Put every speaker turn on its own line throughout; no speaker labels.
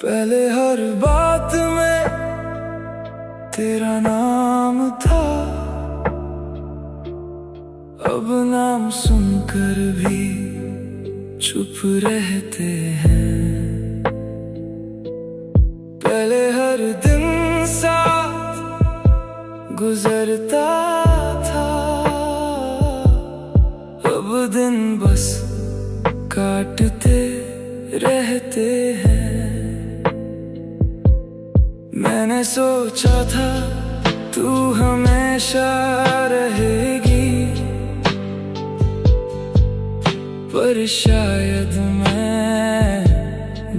पहले हर बात में तेरा नाम था, अब नाम सुनकर भी चुप रहते हैं। पहले हर दिन साथ गुजरता था, अब दिन बस काटते रहते हैं। मैंने सोचा था तू हमेशा रहेगी, पर शायद मैं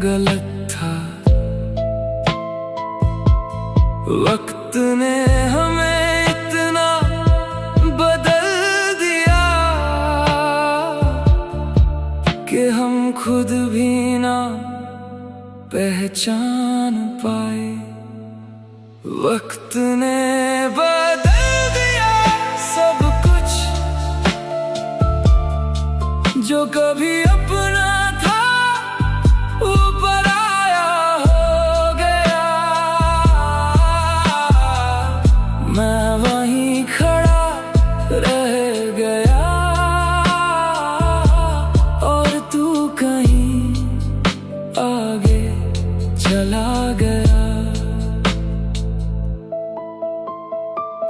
गलत था। वक्त ने हमें इतना बदल दिया कि हम खुद भी ना पहचान पाए। वक्त ने बदल दिया सब कुछ, जो कभी अपना था वो पराया हो गया। मैं वहीं खड़ा रह गया और तू कहीं आगे चला गया।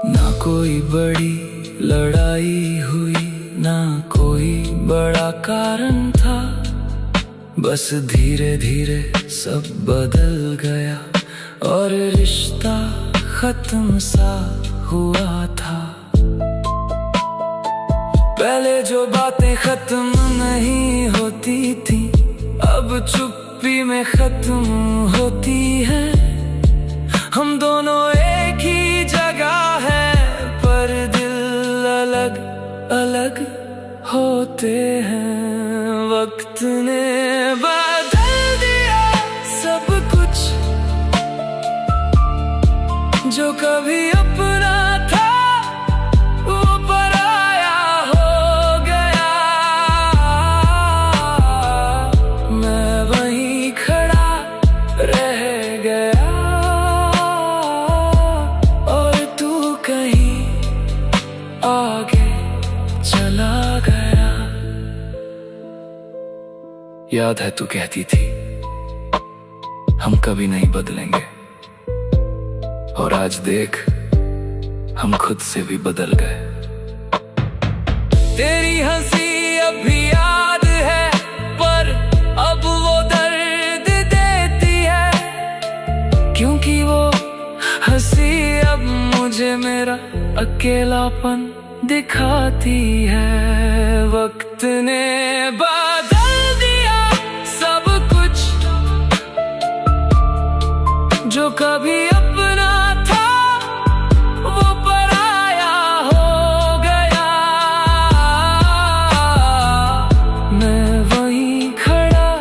ना कोई बड़ी लड़ाई हुई, ना कोई बड़ा कारण था, बस धीरे धीरे सब बदल गया और रिश्ता खत्म सा हुआ था। पहले जो बातें खत्म नहीं होती थी, अब चुप्पी में खत्म होती है। हम दोनों एक ही जगह है, पर दिल अलग अलग होते हैं। वक्त ने बदल दिया सब कुछ, जो कभी अपना था वो पराया हो गया। मैं वहीं खड़ा रह गया और तू कहीं आगे चला गया। याद है तू कहती थी हम कभी नहीं बदलेंगे, और आज देख हम खुद से भी बदल गए। तेरी हंसी अब भी याद है, पर अब वो दर्द देती है, क्योंकि वो हंसी अब मुझे मेरा अकेलापन दिखाती है। वक्त ने बदल दिया सब कुछ, जो कभी अपना था वो पराया हो गया। मैं वहीं खड़ा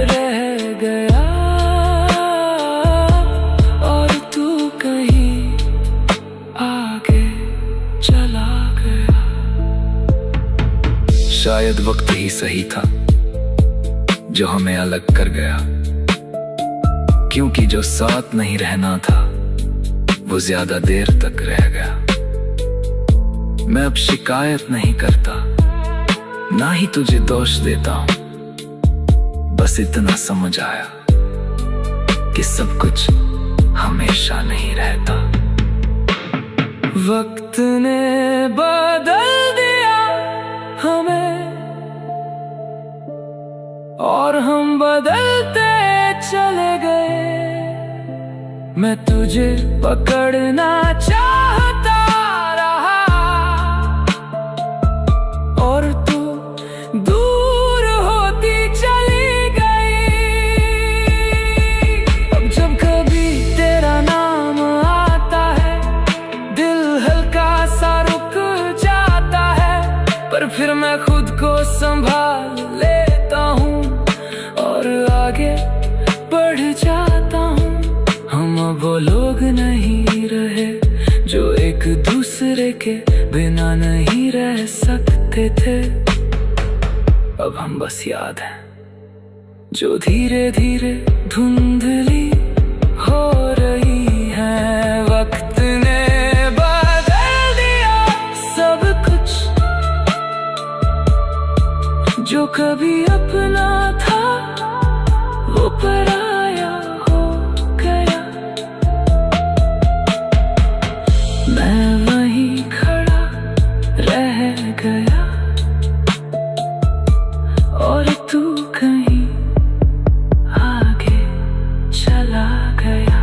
रह गया और तू कहीं आगे चला गया। शायद वक्त ही सही था जो हमें अलग कर गया, क्योंकि जो साथ नहीं रहना था वो ज्यादा देर तक रह गया। मैं अब शिकायत नहीं करता, ना ही तुझे दोष देता हूं, बस इतना समझ आया कि सब कुछ हमेशा नहीं रहता। वक्त ने बदल दिया हमें और हम बदलते चले गए। मैं तुझे पकड़ना चाहता रहा और तू दूर होती चली गई। अब जब कभी तेरा नाम आता है, दिल हल्का सा रुक जाता है, पर फिर मैं खुद को संभाल लेता हूँ और आगे बढ़ जाता हूँ। हम अब वो लोग नहीं रहे जो एक दूसरे के बिना नहीं रह सकते थे। अब हम बस याद हैं, जो धीरे धीरे धुंधली हो रही है। वक्त ने बदल दिया सब कुछ, जो कभी अपना था वो पराया हो गया। मैं वहीं खड़ा रह गया और तू कहीं आगे चला गया।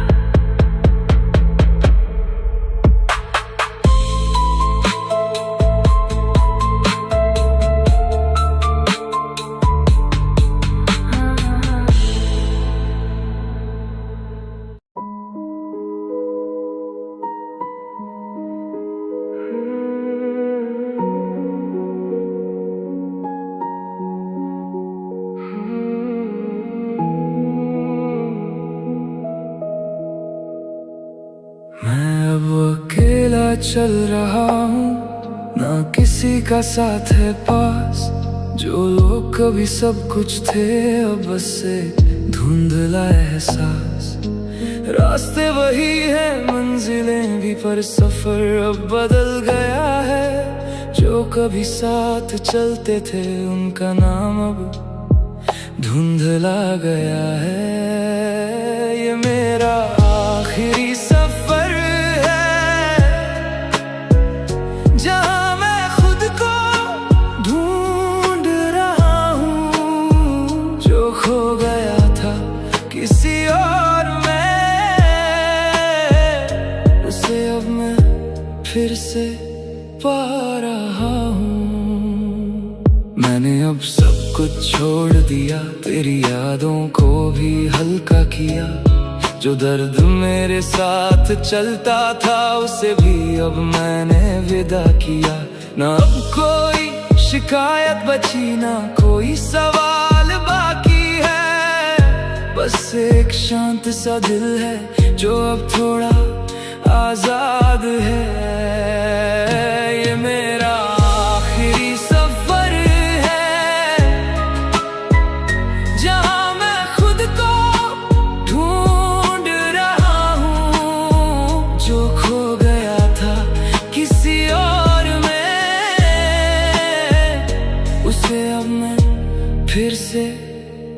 मैं अब अकेला चल रहा हूँ, ना किसी का साथ है पास। जो लोग कभी सब कुछ थे अब बस से धुंधला एहसास। रास्ते वही है, मंजिलें भी, पर सफर अब बदल गया है। जो कभी साथ चलते थे उनका नाम अब धुंधला गया है। ये मेरा आखिरी सफर है, जहां मैं खुद को ढूंढ रहा हूँ। जो खो गया था किसी और में, उसे अब मैं फिर से पा रहा हूँ। मैंने अब सब कुछ छोड़ दिया, तेरी यादों को भी हल्का किया। जो दर्द मेरे साथ चलता था उसे भी अब मैंने विदा किया। ना अब कोई शिकायत बची, ना कोई सवाल बाकी है। बस एक शांत सा दिल है जो अब थोड़ा आजाद है। ये मेरा आखिरी सफर है, जहां मैं खुद को ढूंढ रहा हूँ। जो खो गया था किसी और में, उसे अब मैं फिर से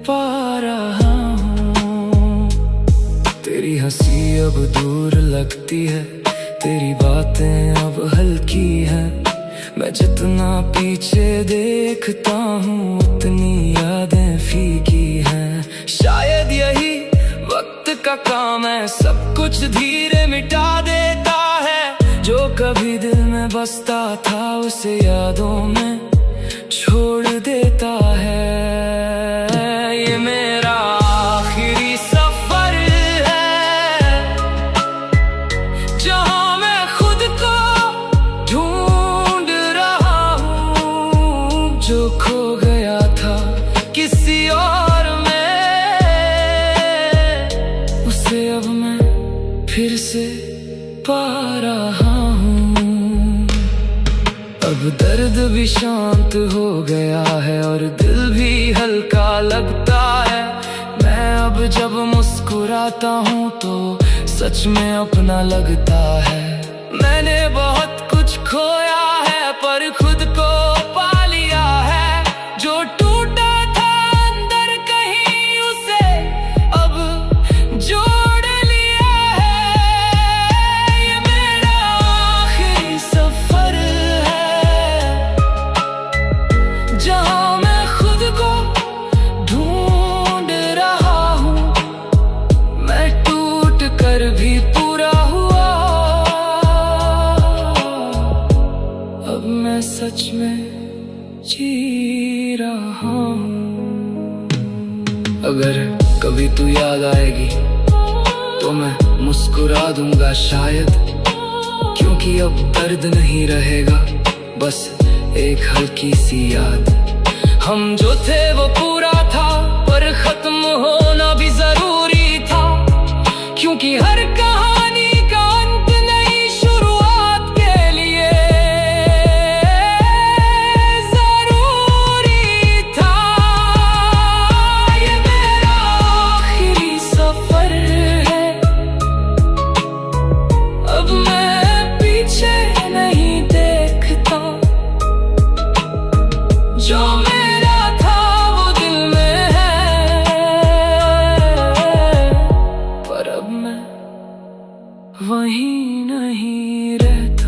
पा रहा हूँ। तेरी हंसी अब दूर लगती है, तेरी बातें अब हल्की हैं। मैं जितना पीछे देखता हूँ उतनी यादें फीकी हैं। शायद यही वक्त का काम है, सब कुछ धीरे मिटा देता है। जो कभी दिल में बसता था उसे यादों में छोड़ देता है। ये मेरा आखिरी सफर है, जहां मैं खुद को ढूंढ रहा हूँ। जो खो गया था किसी और में, उसे अब मैं फिर से पा रहा हूँ। अब दर्द भी शांत हो गया है और दिल भी हल्का लगता है। मैं अब जब मुस्कुराता हूँ तो सच में अपना लगता है। मैंने बहुत कुछ खोया है पर खुद को पा लिया है। जो टूटा था अंदर कहीं उसे अब जोड़ लिया है। ये मेरा आखिरी सफर है, जहां मैं खुद को ढूंढ रहा हूँ। मैं टूट कर भी पूरा हुआ, अब मैं सच में जी रहा हूँ। अगर कभी तू याद आएगी तो मैं मुस्कुरा दूंगा शायद, क्योंकि अब दर्द नहीं रहेगा, बस एक हल्की सी याद। हम जो थे वो पूरा था पर खत्म होना भी जरूरी था, क्योंकि हर कहानी का अंत नई शुरुआत के लिए जरूरी था। ये वहीं नहीं रहती।